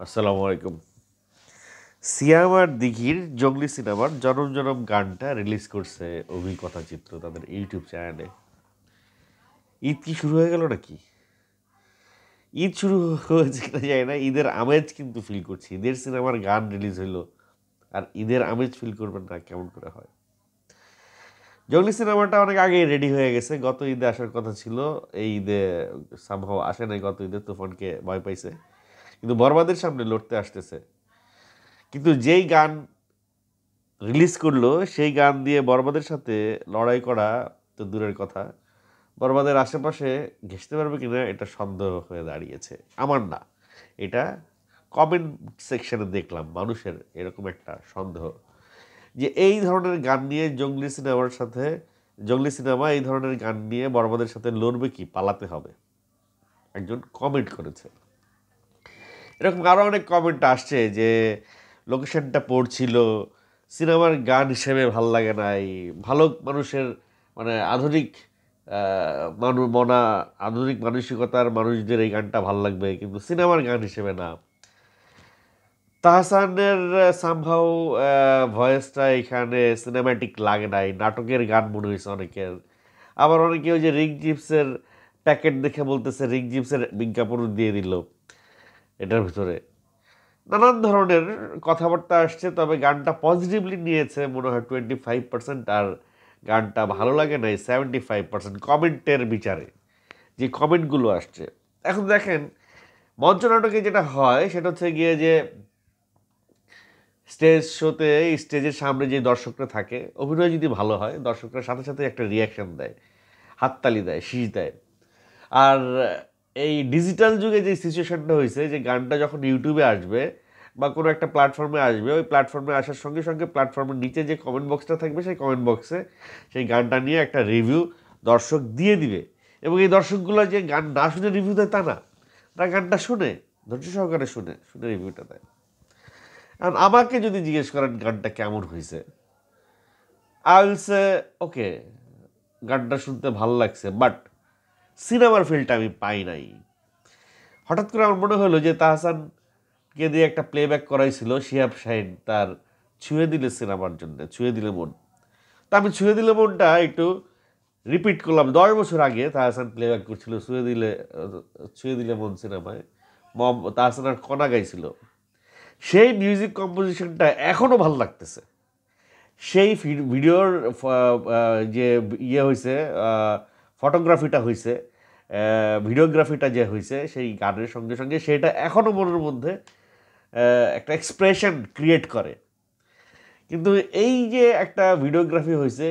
আসসালামু আলাইকুম। সিয়াম আর দিঘির জঙ্গলি সিনেমার জনম জনম গানটা রিলিজ করছে অভিকথা চিত্র তাদের ইউটিউব চ্যানেলে। ঈদ কি শুরু হয়ে গেল নাকি? ঈদ শুরু হয়েছে কিনা যায় না, ঈদের আমেজ কিন্তু ফিল করছি। ঈদের সিনেমার গান রিলিজ হইলো আর ঈদের আমেজ ফিল করবেন না, কেমন করে হয়? জঙ্গলি সিনেমাটা অনেক আগেই রেডি হয়ে গেছে, গত ঈদে আসার কথা ছিল। এই ঈদে সামহাও আসে নাই, গত ঈদে তুফানকে ভয় পাইছে, কিন্তু বরবাদের সামনে লড়তে আসতেছে। কিন্তু যেই গান রিলিজ করলো সেই গান দিয়ে বরবাদের সাথে লড়াই করা তো দূরের কথা, বরবাদের আশেপাশে ঘেঁষতে পারবে কিনা এটা সন্দেহ হয়ে দাঁড়িয়েছে। আমার না, এটা কমেন্ট সেকশনে দেখলাম মানুষের এরকম একটা সন্দেহ যে এই ধরনের গান নিয়ে জঙ্গলি সিনেমা এই ধরনের গান নিয়ে বরবাদের সাথে লড়বে কি, পালাতে হবে। একজন কমেন্ট করেছে। এরকম আরও অনেক কমেন্ট আসছে যে লোকেশনটা পড়ছিল, সিনেমার গান হিসেবে ভাল লাগে নাই, ভালো মানুষের মানে আধুনিক আধুনিক মানসিকতার মানুষদের এই গানটা ভাল লাগবে, কিন্তু সিনেমার গান হিসেবে না। তাহসানের সামহাউ ভয়েসটা এখানে সিনেম্যাটিক লাগে নাই, নাটকের গান মনে হয়েছে অনেকের। আবার অনেকে ওই যে রিং জিপসের প্যাকেট দেখে বলতেছে রিং জিপসের বিজ্ঞাপন দিয়ে দিল এটার ভিতরে। নানান ধরনের কথাবার্তা আসছে, তবে গানটা পজিটিভলি নিয়েছে মনে হয় 25%, আর গানটা ভালো লাগে নাই 75% কমেন্টের বিচারে, যে কমেন্টগুলো আসছে। এখন দেখেন, মঞ্চ নাটকে যেটা হয় সেটা হচ্ছে গিয়ে যে স্টেজ শোতে স্টেজের সামনে যে দর্শকরা থাকে, অভিনয় যদি ভালো হয় দর্শকরা সাথে সাথে একটা রিয়াকশন দেয়, হাততালি দেয়, শীষ দেয়। আর এই ডিজিটাল যুগে যে সিচুয়েশনটা হয়েছে, যে গানটা যখন ইউটিউবে আসবে বা কোনো একটা প্ল্যাটফর্মে আসবে, ওই প্ল্যাটফর্মে আসার সঙ্গে সঙ্গে প্ল্যাটফর্মের নিচে যে কমেন্ট বক্সটা থাকবে সেই কমেন্ট বক্সে সেই গানটা নিয়ে একটা রিভিউ দর্শক দিয়ে দিবে। এবং এই দর্শকগুলো যে গান না শুনে রিভিউ দেয় তা না, তারা গানটা শুনে, ধৈর্য সহকারে শুনে শুনে রিভিউটা দেয়। আর আমাকে যদি জিজ্ঞেস করেন গানটা কেমন হয়েছে, আই উইল সে ওকে, গানটা শুনতে ভালো লাগছে, বাট সিনেমার ফিলটা আমি পাই নাই। হঠাৎ করে আমার মনে হলো যে তাহসানকে দিয়ে একটা প্লেব্যাক করাইছিল শিহাব শাহিন, তার ছুঁয়ে দিলে সিনেমার জন্য, ছুঁয়ে দিলে মন। তা আমি ছুঁয়ে দিলে মনটা একটু রিপিট করলাম। 10 বছর আগে তাহসান প্লেব্যাক করছিল ছুঁয়ে দিলে মন সিনেমায়, তাহসান আর কণা গাইছিল। সেই মিউজিক কম্পোজিশনটা এখনও ভাল লাগতেছে। সেই ভিডিওর যে ইয়ে হয়েছে, ফটোগ্রাফিটা হয়েছে, ভিডিওগ্রাফিটা যে হয়েছে সেই গানের সঙ্গে সঙ্গে সেটা এখনও মনের মধ্যে একটা এক্সপ্রেশন ক্রিয়েট করে। কিন্তু এই যে একটা ভিডিওগ্রাফি হয়েছে,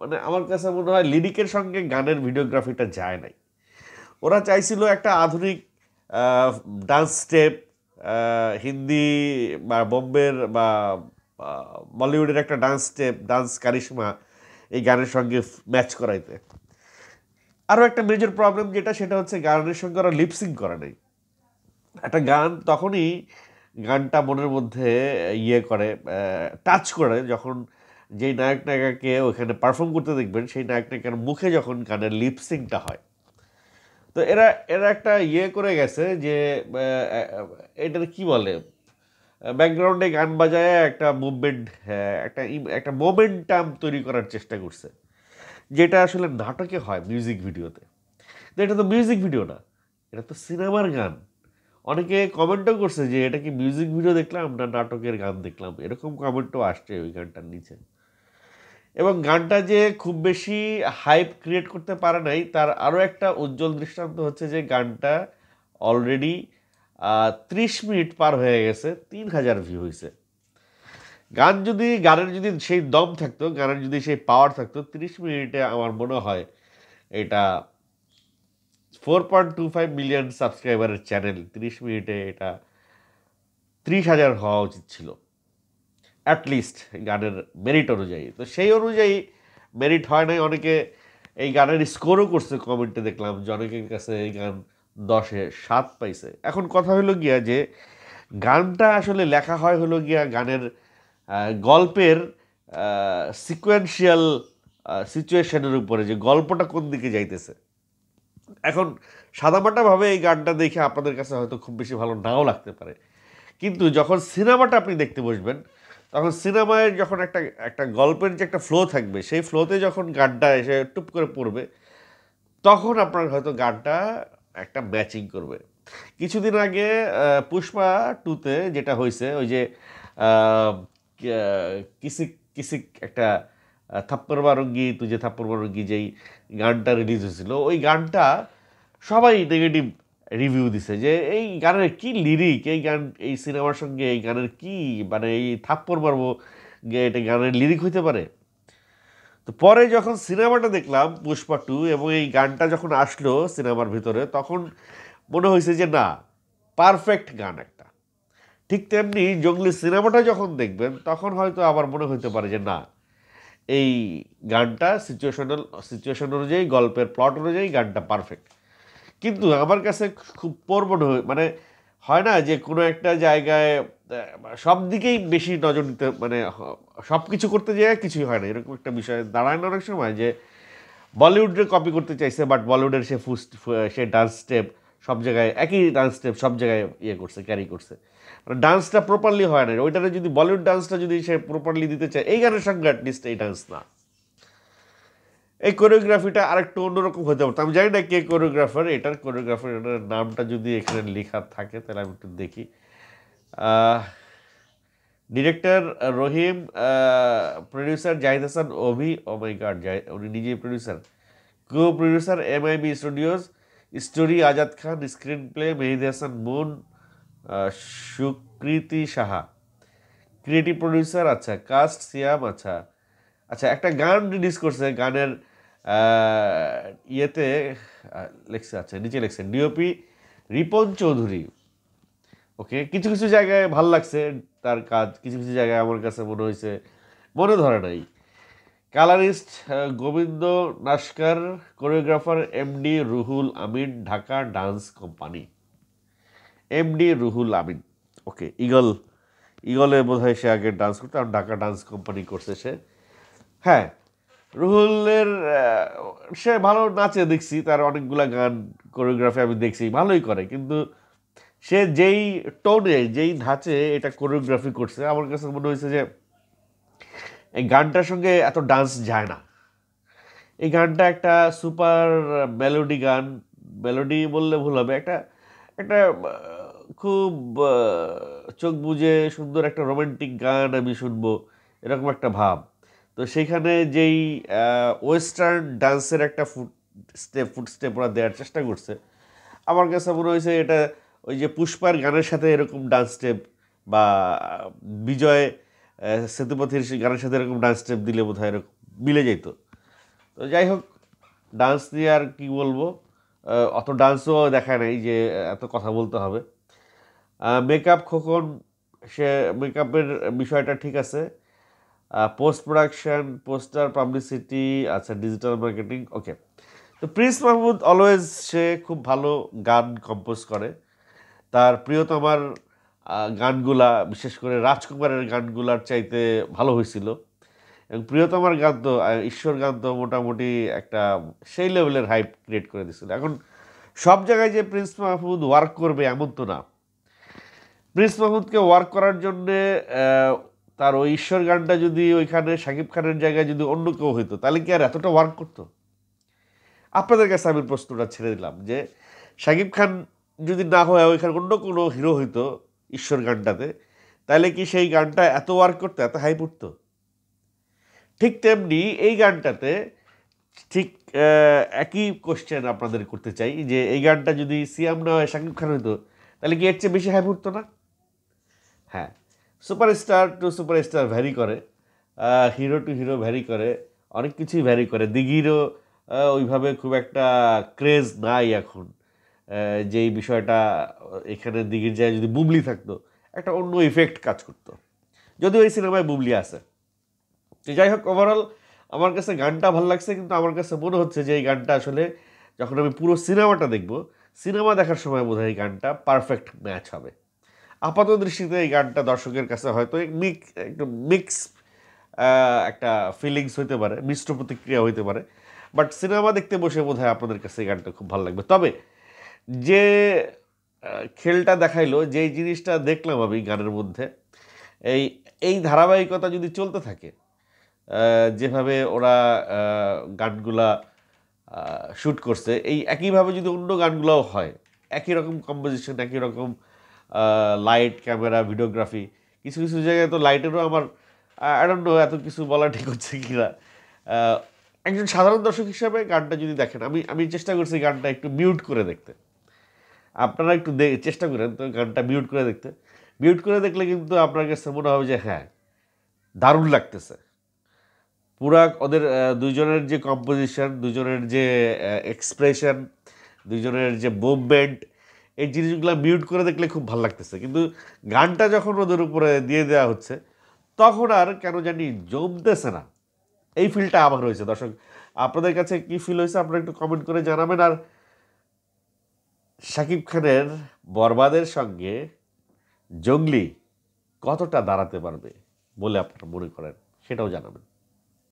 মানে আমার কাছে মনে হয় লিরিকের সঙ্গে গানের ভিডিওগ্রাফিটা যায় নাই। ওরা চাইছিল একটা আধুনিক ডান্স স্টেপ, হিন্দি বা বোম্বের বা বলিউডের একটা ডান্স স্টেপ, ডান্স কারিশমা এই গানের সঙ্গে ম্যাচ করাইতে। আরও একটা মেজর প্রবলেম যেটা, সেটা হচ্ছে গানের সঙ্গে ওরা লিপসিং করে নাই। একটা গান তখনই গানটা মনের মধ্যে ইয়ে করে, টাচ করে, যখন যেই নায়ক নায়িকাকে ওখানে পারফর্ম করতে দেখবেন সেই নায়ক নায়িকার মুখে যখন গানের লিপসিংটা হয়। তো এরা এরা একটা ইয়ে করে গেছে যে এটার কি বলে, ব্যাকগ্রাউন্ডে গান বাজায় একটা মুভমেন্ট, একটা একটা মোমেন্টাম তৈরি করার চেষ্টা করছে, যেটা আসলে নাটকে হয় মিউজিক ভিডিওতে। তো এটা তো মিউজিক ভিডিও না, এটা তো সিনেমার গান। অনেকে কমেন্টও করছে যে এটা কি মিউজিক ভিডিও দেখলাম না নাটকের গান দেখলাম, এরকম কমেন্টও আসছে ওই গানটার নিচে। এবং গানটা যে খুব বেশি হাইপ ক্রিয়েট করতে পারে নাই তার আরও একটা উজ্জ্বল দৃষ্টান্ত হচ্ছে যে গানটা অলরেডি 30 মিনিট পার হয়ে গেছে, 3,000 ভিউ হয়েছে। গানের যদি সেই দম থাকতো, গানের যদি সেই পাওয়ার থাকতো, 30 মিনিটে আমার মনে হয় এটা 4.25 মিলিয়ন সাবস্ক্রাইবারের চ্যানেল, 30 মিনিটে এটা 30,000 হওয়া উচিত ছিল অ্যাটলিস্ট গানের মেরিট অনুযায়ী। তো সেই অনুযায়ী মেরিট হয় নাই। অনেকে এই গানের স্কোরও করছে, কমেন্টে দেখলাম যে অনেকের কাছে এই গান 10-এ 7 পাইছে। এখন কথা হলো গিয়া যে গানটা আসলে লেখা হয় হলো গিয়া গানের গল্পের সিকোয়েন্সিয়াল সিচুয়েশনের উপরে, যে গল্পটা কোন দিকে যাইতেছে। এখন সাদামাটাভাবে এই গানটা দেখে আপনাদের কাছে হয়তো খুব বেশি ভালো নাও লাগতে পারে, কিন্তু যখন সিনেমাটা আপনি দেখতে বসবেন, তখন সিনেমায় যখন একটা একটা গল্পের যে একটা ফ্লো থাকবে, সেই ফ্লোতে যখন গানটা এসে টুপ করে পড়বে, তখন আপনার হয়তো গানটা একটা ম্যাচিং করবে। কিছুদিন আগে পুষ্পা টুতে যেটা হয়েছে, ওই যে আহ, কিসিক কিসিক একটা থাপ্পড় মারুঙ্গি তুঝে থাপ্পড় মারুঙ্গি যেই গানটা রিলিজ হয়েছিল, ওই গানটা সবাই নেগেটিভ রিভিউ দিছে যে এই গানের কি লিরিক, এই গান এই সিনেমার সঙ্গে এই গানের কি, মানে এই থাপ্পড় মারবো এটা গানের লিরিক হইতে পারে। তো পরে যখন সিনেমাটা দেখলাম পুষ্পা টু, এবং এই গানটা যখন আসলো সিনেমার ভিতরে, তখন মনে হয়েছে যে না, পারফেক্ট গান একটা। ঠিক তেমনি জঙ্গলি সিনেমাটা যখন দেখবেন, তখন হয়তো আবার মনে হইতে পারে যে না, এই গানটা সিচুয়েশন অনুযায়ী, গল্পের প্লট অনুযায়ী গানটা পারফেক্ট। কিন্তু আমার কাছে খুব পরবর্তী মানে হয় না যে কোনো একটা জায়গায় সব দিকেই বেশি নজর দিতে, মানে সব কিছু করতে যেয়ে কিছুই হয় না, এরকম একটা বিষয় দাঁড়ায় না অনেক সময়, যে বলিউডের কপি করতে চাইছে, বাট বলিউডের সে ডান্স স্টেপ সব জায়গায় একই ডান্স স্টেপ সব জায়গায় ইয়ে করছে, ক্যারি করছে, মানে ডান্সটা প্রপারলি হয় না। ওইটারে যদি বলিউড ডান্সটা যদি সে প্রপারলি দিতে চায়, এই গানের সঙ্গে অ্যাটলিস্ট এই ডান্স না, এই কোরিওগ্রাফিটা আরেকটু অন্যরকম হতে পারতো। আমি জানি না কে কোরিওগ্রাফার, এটার নামটা যদি এখানে লেখা থাকে তাহলে আমি একটু দেখি। Director Rahim, producer Zahid Hasan Abhi, oh my god, উনি নিজেই producer. Co producer MIB studios, story Azad Khan, screenplay Mehedi Hasan Mun, Sukriti Saha, creative producer, আচ্ছা কাস্ট সিয়াম, আচ্ছা আচ্ছা একটা গান রিলিজ করছে, গানের ইয়েতে লেখছে, আচ্ছা নিচে লেখছে ডিওপি রিপন চৌধুরী। ওকে, কিছু কিছু জায়গায় ভাল লাগছে তার কাজ, কিছু কিছু জায়গায় আমার কাছে মনে হয়েছে মনে ধরে নাই। Colourist Gobinda Naskar, choreographer MD Ruhul Amin, Dhaka dance company. MD Ruhul Amin, okay, ইগলে বোধ হয় সে আগে ডান্স করতো, আর ঢাকা ডান্স কোম্পানি করছে সে। হ্যাঁ, রুহুলের সে ভালো নাচে দেখছি, তার অনেকগুলা গান কোরিওগ্রাফি আমি দেখছি, ভালোই করে, কিন্তু সে যেই টোনে যেই ধাঁচে এটা কোরিওগ্রাফি করছে, আমার কাছে মনে হয়েছে যে এই গানটার সঙ্গে এত ডান্স যায় না। এই গানটা একটা সুপার মেলোডি গান, মেলোডি বললে ভুল হবে, একটা একটা খুব চোখ বুজে সুন্দর একটা রোমান্টিক গান আমি শুনবো, এরকম একটা ভাব। তো সেইখানে যেই ওয়েস্টার্ন ডান্সের একটা ফুট স্টেপ ওরা দেওয়ার চেষ্টা করছে, আমার কাছে মনে হয়েছে এটা ওই যে পুষ্পার গানের সাথে এরকম ডান্স স্টেপ, বা বিজয় সেতুপথীর সেই গানের সাথে এরকম ডান্স স্টেপ দিলে বোধ হয় এরকম মিলে যেত। তো যাই হোক, ডান্স নিয়ে আর কি বলবো, অত ডান্সও দেখায় নাই যে এত কথা বলতে হবে। মেকআপ খোকন, সে মেকআপের বিষয়টা ঠিক আছে। পোস্ট প্রোডাকশন, পোস্টার, পাবলিসিটি, আচ্ছা ডিজিটাল মার্কেটিং, ওকে। তো প্রিন্স মাহমুদ অলওয়েজ সে খুব ভালো গান কম্পোজ করে। তার প্রিয়তমার গানগুলা, বিশেষ করে রাজকুমারের গানগুলার চাইতে ভালো হয়েছিল, এবং প্রিয়তমার গান তো ঈশ্বর গান তো মোটামুটি একটা সেই লেভেলের হাইপ ক্রিয়েট করে দিয়েছিল। এখন সব জায়গায় যে প্রিন্স মাহমুদ ওয়ার্ক করবে এমন তো না। প্রিন্স মাহমুদকে ওয়ার্ক করার জন্যে তার ওই ঈশ্বর গানটা যদি ওইখানে শাকিব খানের জায়গায় যদি অন্য কেউ হইতো, তাহলে কি আর এতটা ওয়ার্ক করতো? আপনাদের কাছে আমি প্রশ্নটা ছেড়ে দিলাম যে শাকিব খান যদি না হয় ওইখানে অন্য কোনো হিরো হইতো ঈশ্বর গানটাতে, তাহলে কি সেই গানটা এত ওয়ার্ক করতো, এত হাইপ উঠতো? ঠিক তেমনি এই গানটাতে ঠিক একই কোশ্চেন আপনাদের করতে চাই, যে এই গানটা যদি সিয়াম না হয় শাকিব খান হইতো, তাহলে কি এর চেয়ে বেশি হাইপ উঠতো না? হ্যাঁ, সুপারস্টার টু সুপারস্টার ভ্যারি করে, হিরো টু হিরো ভ্যারি করে, অনেক কিছুই ভ্যারি করে। দিঘিরও ওইভাবে খুব একটা ক্রেজ নাই এখন। যেই বিষয়টা এখানে দিঘির যায় যদি বুবলি থাকতো, একটা অন্য ইফেক্ট কাজ করতো, যদিও এই সিনেমায় বুবলি আছে। তো যাই হোক, ওভারঅল আমার কাছে গানটা ভালো লাগছে, কিন্তু আমার কাছে মনে হচ্ছে যে এই গানটা আসলে যখন আমি পুরো সিনেমাটা দেখব, সিনেমা দেখার সময় বোধহয় এই গানটা পারফেক্ট ম্যাচ হবে। আপাত দৃষ্টিতে এই গানটা দর্শকের কাছে হয়তো একটু মিক্স একটা ফিলিংস হইতে পারে, মিশ্র প্রতিক্রিয়া হইতে পারে, বাট সিনেমা দেখতে বসে বোধহয় আপনাদের কাছে এই গানটা খুব ভালো লাগবে। তবে যে খেলটা দেখাইলো, যেই জিনিসটা দেখলাম আমি গানের মধ্যে, এই এই ধারাবাহিকতা যদি চলতে থাকে, যেভাবে ওরা গানগুলা শ্যুট করছে, এই একইভাবে যদি অন্য গানগুলোও হয়, একই রকম কম্পোজিশন, একই রকম লাইট, ক্যামেরা, ভিডিওগ্রাফি, কিছু কিছু জায়গায় তো লাইটেরও আমার আই ডোন্ট নো এত কিছু বলা ঠিক হচ্ছে কিনা। আহ, একজন সাধারণ দর্শক হিসাবে গানটা যদি দেখেন, আমি আমি চেষ্টা করছি গানটা একটু মিউট করে দেখতে। আপনারা একটু চেষ্টা করেন তো গানটা মিউট করে দেখতে। মিউট করে দেখলে কিন্তু আপনার কাছে মনে হবে যে হ্যাঁ, দারুণ লাগতেছে। পুরা ওদের দুইজনের যে কম্পোজিশন, দুজনের যে এক্সপ্রেশন, দুইজনের যে মুভমেন্ট, এই জিনিসগুলো মিউট করে দেখলে খুব ভালো লাগতেছে। কিন্তু গানটা যখন ওদের উপরে দিয়ে দেওয়া হচ্ছে, তখন আর কেন জানি জমতেছে না। এই ফিলটা আমার হয়েছে। দর্শক, আপনাদের কাছে কি ফিল হয়েছে আপনারা একটু কমেন্ট করে জানাবেন। আর শাকিব খানের বরবাদের সঙ্গে জঙ্গলি কতটা দাঁড়াতে পারবে বলে আপনারা মনে করেন, সেটাও জানাবেন।